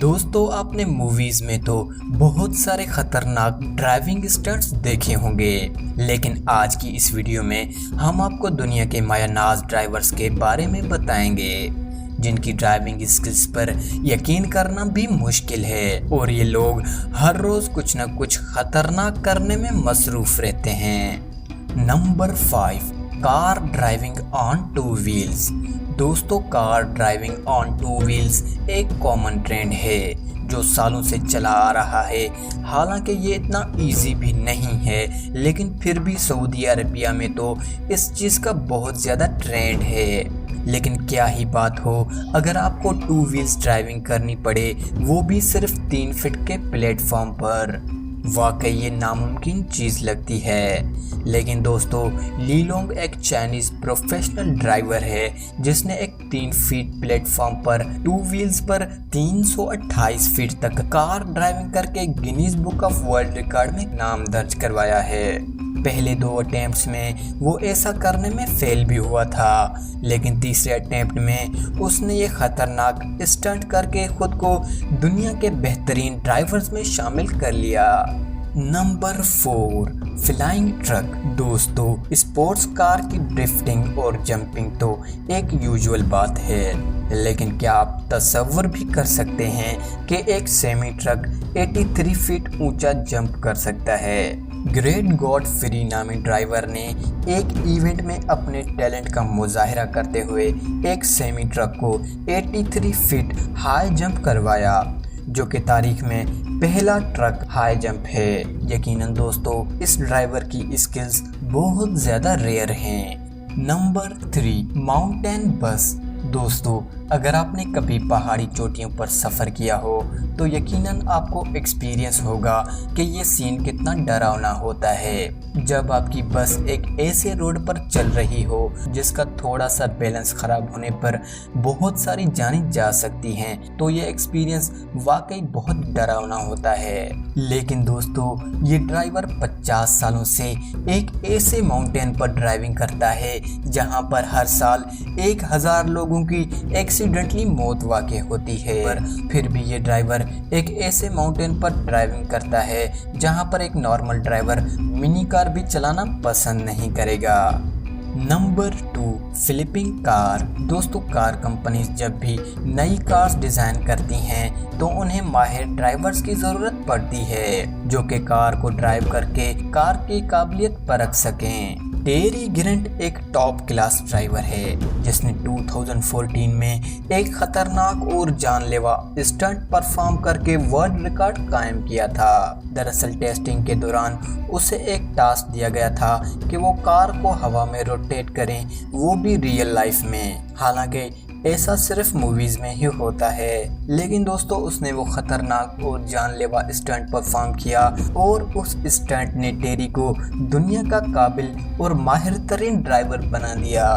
दोस्तों आपने मूवीज में तो बहुत सारे खतरनाक ड्राइविंग स्टंट्स देखे होंगे, लेकिन आज की इस वीडियो में हम आपको दुनिया के मायानाज ड्राइवर्स के बारे में बताएंगे जिनकी ड्राइविंग स्किल्स पर यकीन करना भी मुश्किल है और ये लोग हर रोज कुछ न कुछ खतरनाक करने में मसरूफ रहते हैं। Number 5, car driving on 2 wheels. दोस्तों कार ड्राइविंग ऑन 2 व्हील्स एक कॉमन ट्रेंड है जो सालों से चला आ रहा है। हालांकि ये इतना इजी भी नहीं है, लेकिन फिर भी सऊदी अरबिया में तो इस चीज़ का बहुत ज़्यादा ट्रेंड है। लेकिन क्या ही बात हो, अगर आपको 2 व्हील्स ड्राइविंग करनी पड़े वो भी सिर्फ 3 फीट के प्लेटफॉर्म पर, वाकई ये नामुमकिन चीज़ लगती है। लेकिन दोस्तों ली लोंग एक चाइनीज़ प्रोफेशनल ड्राइवर है जिसने एक 3 फीट प्लेटफॉर्म पर 2 व्हील्स पर 328 फीट तक कार ड्राइविंग करके Guinness book of world record में नाम दर्ज करवाया है। पहले 2 अटेम्प्ट्स में वो ऐसा करने में फेल भी हुआ था, लेकिन तीसरे अटेम्प्ट में उसने ये खतरनाक स्टंट करके खुद को दुनिया के बेहतरीन ड्राइवर्स में शामिल कर लिया। Number 4, flying truck. दोस्तों स्पोर्ट्स कार की ड्रिफ्टिंग और जंपिंग तो एक यूजुअल बात है, लेकिन क्या आप तसव्वुर भी कर सकते हैं कि एक सेमी ट्रक 83 फीट ऊंचा जंप कर सकता है। ग्रेट गॉडफ्री नामी ड्राइवर ने एक इवेंट में अपने टैलेंट का मुजाहिरा करते हुए एक सेमी ट्रक को 83 फीट हाई जंप करवाया, जो कि तारीख में पहला ट्रक हाई जंप है। यकीनन दोस्तों इस ड्राइवर की स्किल्स बहुत ज़्यादा रेयर हैं। नंबर 3, माउंटेन बस। दोस्तों अगर आपने कभी पहाड़ी चोटियों पर सफ़र किया हो तो यकीनन आपको एक्सपीरियंस होगा कि ये सीन कितना डरावना होता है जब आपकी बस एक ऐसे रोड पर चल रही हो जिसका थोड़ा सा बैलेंस ख़राब होने पर बहुत सारी जानें जा सकती हैं। तो ये एक्सपीरियंस वाकई बहुत डरावना होता है। लेकिन दोस्तों ये ड्राइवर 50 सालों से एक ऐसे माउंटेन पर ड्राइविंग करता है जहाँ पर हर साल 1000 लोगों की एक्सीडेंटली मौत वाक़ई होती है, पर फिर भी ये ड्राइवर एक ऐसे माउंटेन पर ड्राइविंग करता है जहां पर एक नॉर्मल ड्राइवर मिनी कार भी चलाना पसंद नहीं करेगा। Number 2, flipping car. दोस्तों कार कंपनीज जब भी नई कार्स डिज़ाइन करती हैं तो उन्हें माहिर ड्राइवर्स की ज़रूरत पड़ती है जो कि कार को ड्राइव करके कार की काबिलियत परख सकें। टेरी गिरंट एक टॉप क्लास ड्राइवर है जिसने 2014 में एक खतरनाक और जानलेवा स्टंट परफॉर्म करके वर्ल्ड रिकॉर्ड कायम किया था। दरअसल टेस्टिंग के दौरान उसे एक टास्क दिया गया था कि वो कार को हवा में रोटेट करें, वो भी रियल लाइफ में। हालांकि ऐसा सिर्फ मूवीज में ही होता है, लेकिन दोस्तों उसने वो खतरनाक और जानलेवा स्टंट परफॉर्म किया और उस स्टंट ने टेरी को दुनिया का काबिल और माहिर तरीन ड्राइवर बना दिया।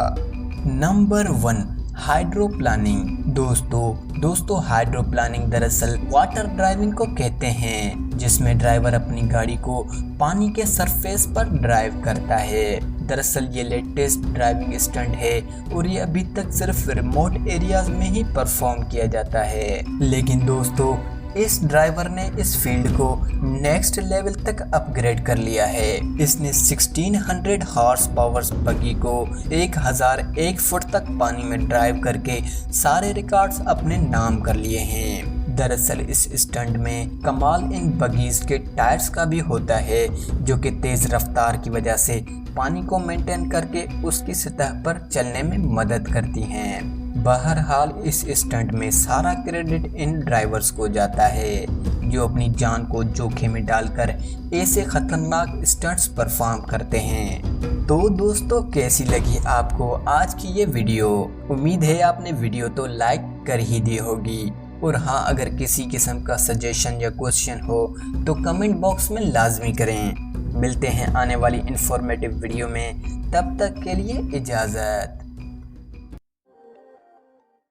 Number 1, hydroplaning. दोस्तों हाइड्रोप्लानिंग दरअसल वाटर ड्राइविंग को कहते हैं, जिसमें ड्राइवर अपनी गाड़ी को पानी के सरफेस पर ड्राइव करता है। दरअसल ये लेटेस्ट ड्राइविंग स्टंट है और ये अभी तक सिर्फ रिमोट एरियाज में ही परफॉर्म किया जाता है, लेकिन दोस्तों इस ड्राइवर ने इस फील्ड को नेक्स्ट लेवल तक अपग्रेड कर लिया है। इसने 1600 हॉर्स पावर्स बगी को 1001 फुट तक पानी में ड्राइव करके सारे रिकॉर्ड्स अपने नाम कर लिए हैं। दरअसल इस स्टंट में कमाल इन बगीज के टायर्स का भी होता है जो कि तेज़ रफ्तार की वजह से पानी को मेंटेन करके उसकी सतह पर चलने में मदद करती हैं। बहरहाल इस स्टंट में सारा क्रेडिट इन ड्राइवर्स को जाता है जो अपनी जान को जोखिम में डालकर ऐसे खतरनाक स्टंट्स परफॉर्म करते हैं। तो दोस्तों कैसी लगी आपको आज की ये वीडियो? उम्मीद है आपने वीडियो तो लाइक कर ही दी होगी, और हाँ अगर किसी किस्म का सजेशन या क्वेश्चन हो तो कमेंट बॉक्स में लाजमी करें। मिलते हैं आने वाली इंफॉर्मेटिव वीडियो में, तब तक के लिए इजाज़त।